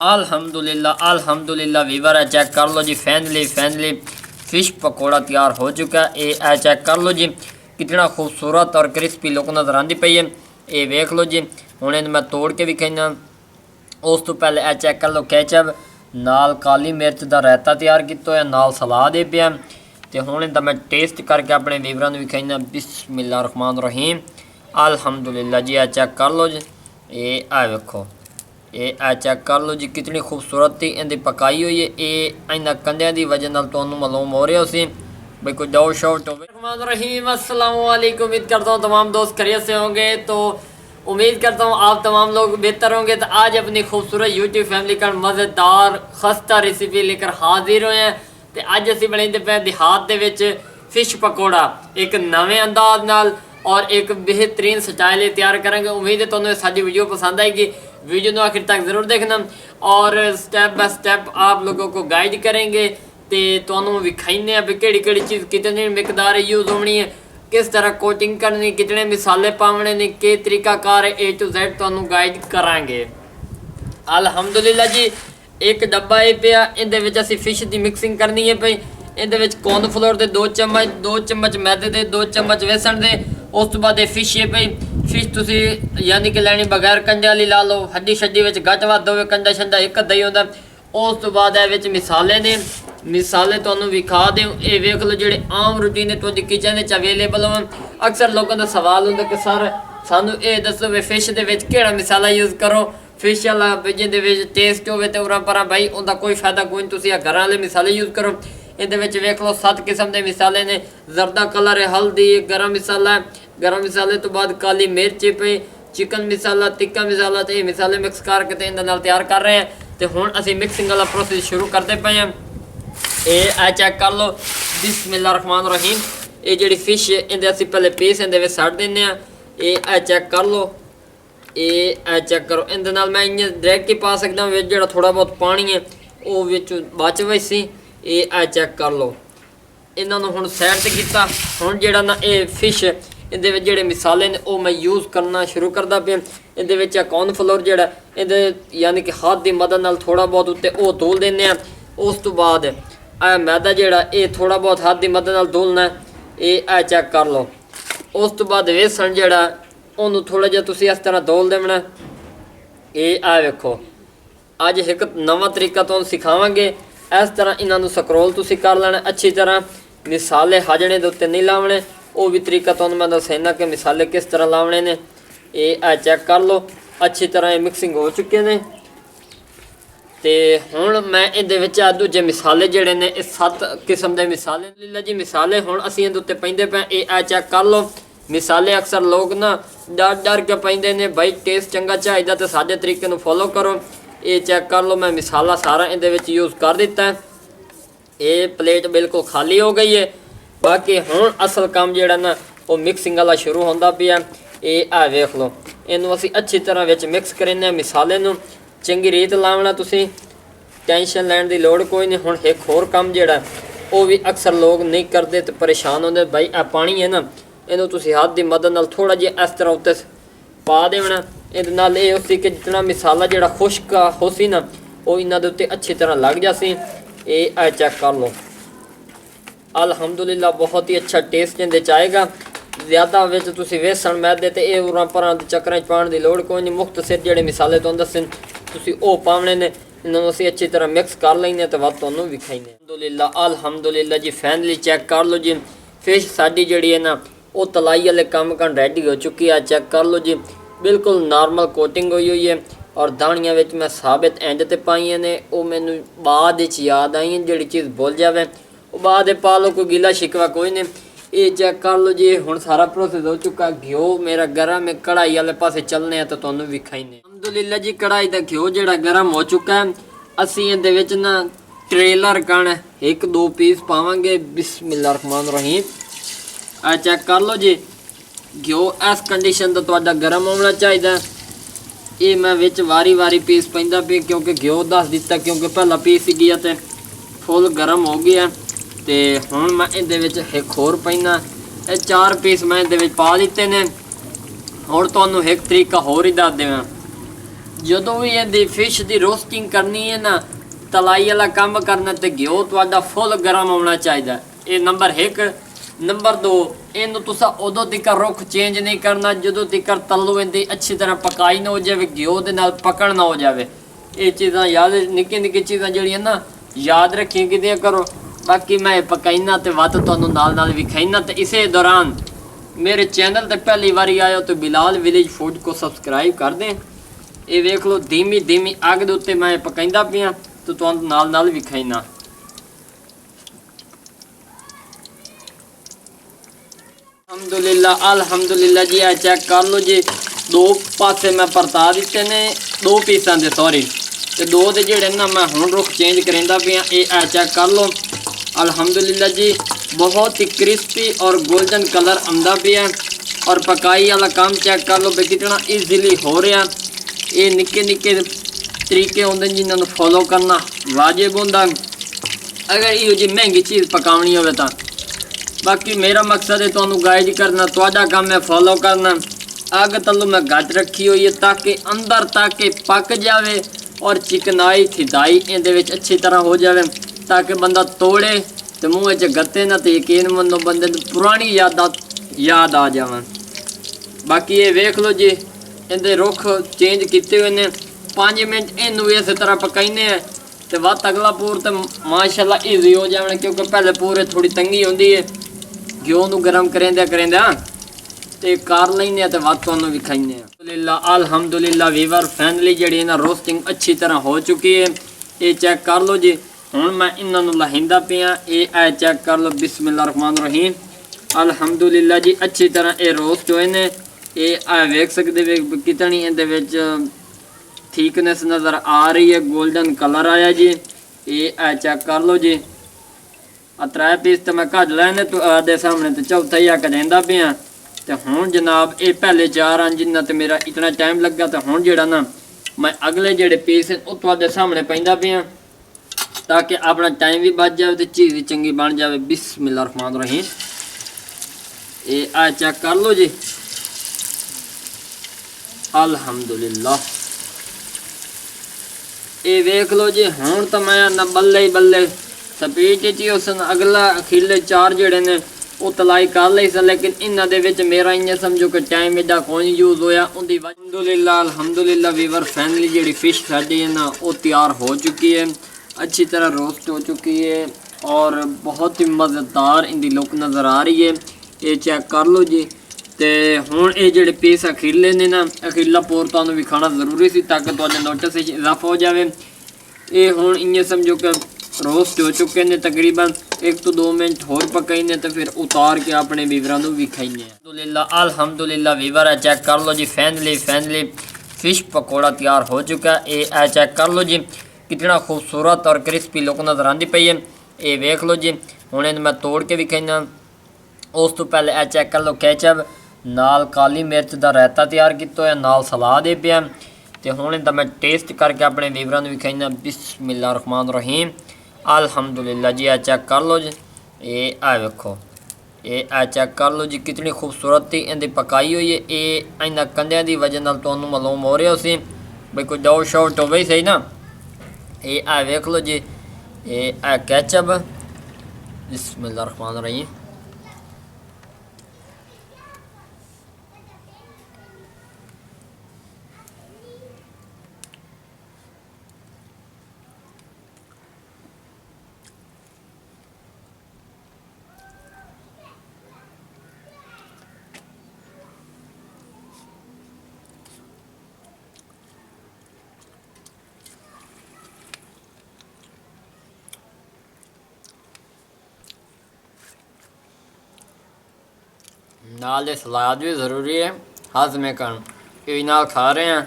अल्हम्दुलिल्लाह वीवर है। चेक कर लो जी, फैनली फ़िश पकौड़ा तैयार हो चुका है। ये चेक कर लो जी, कितना खूबसूरत और क्रिस्पी लुक नज़र आती पई है। ये वेख लो जी, हुण इन्हूं मैं तोड़ के विखाइना। उस तो पहले ये चेक कर लो, केचप नाल काली मिर्च का रायता तैयार किया है, नाल सलाद ही पिया। तो हुण इहदा मैं टेस्ट करके अपने वीवरां नूं विखाइना। बिस्मिल्लाह रहमान रहीम। अल्हम्दुलिल्लाह जी, चेक कर लो जी, ये वेखो, ये चेक कर लो जी, कितनी खूबसूरत थी इनकी पकाई हुई है। ये इन्होंने कंधियां की वजह नाल तुहानूं मालूम हो रहा सी भाई कोई डाउट शाउट हो। रहीम अस्सलाम वालेकुम, उम्मीद करता हूँ तमाम दोस्त खैरियत से होंगे। तो उम्मीद करता हूँ आप तमाम लोग बेहतर होंगे। तो आज अपनी खूबसूरत यूट्यूब फैमिली का मज़ेदार खस्ता रेसिपी लेकर हाजिर हुए हैं। तो अज असीं बनाते पे देहात दे विच फिश पकौड़ा एक नवे अंदाज नाल और एक बेहतरीन स्टाइल तैयार करेंगे। उम्मीद है तुहानूं साडी वीडियो पसंद आएगी। वीडियो को आखिर तक ज़रूर देखना और स्टैप बाय स्टैप आप लोगों को गाइड करेंगे। तो तुहानूं विखाइने भी किहड़ी चीज़ कितनी मिकदार यूज़ होनी है, किस तरह कोटिंग करनी, कितने मिसाले पावने ने, कि तरीकाकार है, A to Z तुहानूं गाइड करांगे। अल्हम्दुलिल्लाह जी, एक डब्बा ये पिया, इहदे विच असीं फिश की मिक्सिंग करनी है पई। इहदे विच कॉर्नफ्लोर के 2 चम्मच मैदे के 2 चम्मच बेसन के। उस तो बाद फिश है पई, फिश तुसी यानी कि लैनी बगैर कंडे वाली ला लो, हड्डी शड्डी विच घट वध होवे, कंडा शंडा एक अद्धा ही होंदा। उस तो बाद विच मिसाले ने, मिसाले तुहानूं विखा दे। ये वेख लो जिहड़े आम रूटीन तुहाडी किचन विच अवेलेबल होवन। अक्सर लोगों का सवाल होंदा कि सर सानूं ये दसो वे फिश दे विच किहड़ा मिसाला यूज़ करो, फिश वाला जिहदे विच टेस्ट होवे ते उरा परा भाई उनका कोई फायदा कोई नहीं, तुसीं घरां वाले मिसाले यूज़ करो। इहदे विच वेख लो 7 किस्म के मिसाले ने, जरदा कलर है, हल्दी, गरम मसाला है, गरम मसाले तो बाद काली मिर्च पे, चिकन मसाला, तिक्का मसाला, तो ये मसाले मिक्स करके तो इहदे नाल तैयार कर रहे हैं। तो हुण असीं मिक्सिंग वाला प्रोसेस शुरू करते पे हैं। ये चेक कर लो, बिस्मिल्लाह रहमान रहीम। ये जिहड़ी फिश है इहदे असीं पहले पीस इहदे विच सट दिंदे आ। ये चेक कर लो, ये चेक करो, इहदे नाल मैं इ'यां डायरैक्ट ही पा सकदा विच जिहड़ा थोड़ा बहुत पानी है वो विच बच वैसी। ये चेक कर लो, इन्होंने हुण साइड ते कीता। हुण जिहड़ा ना ये फिश इहदे विच जिहड़े मिसाले ने वो मैं यूज़ करना शुरू करदा पिया। इहदे विच कॉर्नफ्लोर जिहड़ा इहदे यानी कि हाथ की मदद नाल थोड़ा बहुत उत्ते वो धुल दिंदे आ। उस तो बाद मैदा जिहड़ा ये थोड़ा बहुत हाथ की मदद नाल धुलना है। ये चेक कर लो। उस तो बाद बेसन जिहड़ा उन्होंने थोड़ा जिहा तुसीं इस तरह धुल देना। ये वेखो, अज एक नवा तरीका तुहानूं सिखावांगे। इस तरह इन्हों स्क्रोल तुसीं कर लेना अच्छी तरह, मिसाले हजने के उत्ते नहीं लावने। वो भी तरीका तुहानूं मैं दसना कि मिसाले किस तरह लावने ने। ये चेक कर लो, अच्छी तरह मिक्सिंग हो चुके हैं। तो हुण मैं इहदे विच दूजे मिसाले जिहड़े ने 7 किस्म के मिसाले लीला जी मिसाले हुण असीं इहदे उत्ते पैंदे पे। ये चेक कर लो, मिसाले अक्सर लोग ना डर के पैंदे ने भाई टेस्ट चंगा चाहिए तो साडे तरीके नूं फॉलो करो। ये चेक कर लो, मैं मिसाला सारा इहदे विच यूज़ कर दिता है। ये प्लेट बिल्कुल खाली हो गई है। बाकी हुण असल काम जिहड़ा ना वो मिक्सिंग वाला शुरू होंदा पिया। ये वेख लो, इनू असीं अच्छी तरह विच मिक्स करें। मिसाले नूं चंगी रीत लावना, तुसीं टेंशन लैण दी लोड़ कोई नहीं। हुण एक होर काम जिहड़ा वो भी अक्सर लोग नहीं करते तो परेशान होंदे, भाई पानी है ना, इनू तुसीं हाथ की मदद नाल थोड़ा जिहा इस तरह उत्ते पा देना। इहदे नाल ये होसी कि जितना मिसाला जिहड़ा खुश्क होसी ना वो इन्हां दे उत्ते अच्छी तरह लग जासी। ये चेक कर लो, अल्हम्दुलिल्लाह बहुत ही अच्छा टेस्ट इहदे च आएगा। ज़्यादा विच तुसीं बेसन मैदे ते ये उरां परां दे चक्करां च पाउण दी लोड़ कोई नहीं। मुख्तसर जिहड़े मिसाले तुहानूं दस्से तुसीं वो पावणे ने। इन्होंने असीं अच्छी तरह मिक्स कर लैने तो वध तुहानूं विखाइने। अल्हम्दुलिल्लाह जी, फाइनली चेक कर लो जी, फिश साडी जिहड़ी है ना वो तलाई वाले काम कर रेडी हो चुकी है। चेक कर लो जी, बिल्कुल नॉर्मल कोटिंग हुई है और दाणियां विच मैं साबित एंड ते पाईयां ने। वो मैनूं बाद विच याद आई जिहड़ी चीज़ भुल जावे वो बाद पा लो, कोई गिला शिकवा कोई नहीं। ये चेक कर लो जी, हुण सारा प्रोसेस हो चुका। घ्यो मेरा गर्म है, कढ़ाई वाले पासे चलने तो तुहानूं विखाइने। अल्हम्दुलिल्लाह जी, कढ़ाई दा घ्यो जिहड़ा गर्म हो चुका है। असीं इहदे विच ना ट्रेलर कण 1-2 पीस पावांगे। बिस्मिल्लाह रहमान रहीम। चेक कर लो जी, घ्यो इस कंडीशन का तुहाडा गर्म होना चाहिए। ये मैं विच वारी पीस पैंदा पे क्योंकि घ्यो दस दिता, क्योंकि पहला पीस ही गया तो फुल गर्म हो गया। तो हुण मैं इहदे विच एक होर पैना। 4 पीस मैं इहदे विच पा दिते ने। हुण तुहानूं एक तरीका होर ही दस देवां। ਜਦੋਂ ਵੀ ਇਹਦੀ ਫਿਸ਼ ਦੀ ਰੋਸਟਿੰਗ ਕਰਨੀ ਹੈ ਨਾ, ਤਲਾਈ ਵਾਲਾ ਕੰਮ ਕਰਨਾ, ਤੇ ਘਿਓ ਤੁਹਾਡਾ ਫੁੱਲ ਗਰਮ ਹੋਣਾ ਚਾਹੀਦਾ। ਇਹ ਨੰਬਰ 1। ਨੰਬਰ 2, ਇਹਨੂੰ ਤੁਸੀਂ ਉਦੋਂ ਤੱਕ ਰੁੱਖ ਚੇਂਜ ਨਹੀਂ ਕਰਨਾ ਜਦੋਂ ਤੱਕ ਤਲੋ ਇਹਦੀ ਅੱਛੀ ਤਰ੍ਹਾਂ ਪਕਾਈ ਨਾ ਹੋ ਜਾਵੇ, ਘਿਓ ਦੇ ਨਾਲ ਪਕੜ ਨਾ ਹੋ ਜਾਵੇ। ਇਹ ਚੀਜ਼ਾਂ ਯਾਦ, ਨਿੱਕੀ ਨਿੱਕੀ ਚੀਜ਼ਾਂ ਜਿਹੜੀਆਂ ਨਾ ਯਾਦ ਰੱਖੀਆਂ ਕਿਤੇ ਕਰੋ। ਬਾਕੀ मैं पकाईना तो वत तुहानू नाल विखाईना। तो इसे दौरान मेरे चैनल ते पहली बारी आए हो तो बिलाल विलेज फूड को सब्सक्राइब कर दें। ये वेख लो धीमी धीमी अग दे उत्ते मैं पकाईंदा पिया तो तुहानू नाल विखाईना। अल्हम्दुलिल्लाह जी। आ चेक कर लो जी, दो पासे मैं परता दिते ने, दो पीसां दे सॉरी, ते दो दे जेड़े ना मैं हुण रुख चेंज करेंदा पिया। ये आ चेक कर लो अल्हम्दुलिल्लाह जी, बहुत ही क्रिस्पी और गोल्डन कलर आंदा पिया। और पकाई वाला काम चेक कर लो भी कितना ईजीली हो रहा। ये निक्के निक्के तरीके होंदे जिन्होंने फॉलो करना वाजिब होंदा अगर इहो जी महंगी चीज़ पकानी होवे तां। बाकी मेरा मकसद है तुहानू गाइड करना, तुहाडा काम है फॉलो करना। अग तलो मैं घट रखी हुई है ताकि अंदर तक पक जाए और चिकनाई थिदाई इहदे विच अच्छी तरह हो जाए, ताकि बंदा तोड़े तो मूँह च गत्ते ना, तो यकीन मनो बंदे पुरानी याद आ जावन। बाकी ये वेख लो जी, इहदे रुख चेंज किए हुए ने। 5 मिनट इनू इस तरह पकाईने हैं तो वत अगला पूर तो माशाल्लाह ईजी हो जाए, क्योंकि पहले पूरे थोड़ी तंगी होंदी है। घ्यो नू गर्म करेंदा ते कर लेंगे तो वत तुहानू विखाईने। अल्हम्दुलिल्लाह वीवर फैनली जी ना रोस्टिंग अच्छी तरह हो चुकी है। ये चेक कर लो जी, हुण मैं इन्हों लहिंदा पिया। ये चेक कर लो, बिस्मिल्लाहिर्रहमानिर्रहीम। अल्हम्दुलिल्लाह जी अच्छी तरह ये रोस्ट हुए ने। ये वेख सकते कितनी ये थिकनेस नज़र आ रही है, गोल्डन कलर आया जी। ये चेक कर लो जी, 3 पीस तो मैं कट लैने तो आदे सामने तो चौथा ही आके देंदा पिया। तो हुण जनाब ये पहले 4 हैं जिन्ना तो मेरा इतना टाइम लगा, तो हुण जेड़ा ना मैं अगले जेड़े पीस वो तुहाडे सामने पैंदा पिया ताकि अपना टाइम भी बच जाए तो चीज़ भी चंगी बन जाए। बिस्मिल्लाहिर्रहमानिर्रहीम। ये चेक कर लो जी, अल्हम्दुलिल्लाह। ये वेख लो जी, हुण तो मैं ना बल्ले ही बल्ले स्पीड च उस अगला अखीरले 4 जेड़े ने वो तलाई कर ली सन, लेकिन इन्हां दे विच मेरा इ'यां समझो कि टाइम एडा कोई यूज़ होया। उनकी अल्हम्दुलिल्लाह वीवर फैनली जी फिश साडी है ना वो तैयार हो चुकी है, अच्छी तरह रोस्ट हो चुकी है और बहुत ही मज़ेदार इनकी लुक नज़र आ रही है। ये चेक कर लो जी। तो हुण ये जेड़े पीस अखीरले ने ना, अखीरला पोर तुहानू विखाना जरूरी सी ताकि तुहाडे नोटिस इजाफा हो जाए। ये हुण इ'यां समझो कि रोस्ट हो चुके हैं, तकरीबन 1 तो 2 मिनट होर पकाईने तो फिर उतार के अपने वीवरां नू विखाईने। अल्हम्दुलिल्लाह वीवर है चेक कर लो जी, फैनली फिश पकौड़ा तैयार हो चुका है। ये चेक कर लो जी, कितना खूबसूरत और क्रिस्पी लुक नज़र आती पई है। ये वेख लो जी, हुण इन्हूं मैं तोड़ के विखाईना। उस तो पहले ए चेक कर लो, केचप नाल काली मिर्च का रायता तैयार किया है, नाल सलाद है पिया। तो हुण इहदा मैं टेस्ट करके अपने वीवरां नूं विखाईना। बिस्मिल्लाहिर्रहमानिर्रहीम। अल्हम्दुलिल्लाह जी। चेक कर लो जी, ये वेखो, ये चेक कर लो जी, कितनी खूबसूरत इहदी पकाई हुई है। ये इन्हां कंडियां की वजह नाल तुहानूं मालूम हो रहा सी भाई कोई डाउट शाउट होवे सही ना। ये वेख लो जी, ये केचप। बिस्मिल्लाहिर्रहमानिर्रहीम। नाल सलाद भी ज़रूरी है हाजमे करन, ये नाल खा रहे हैं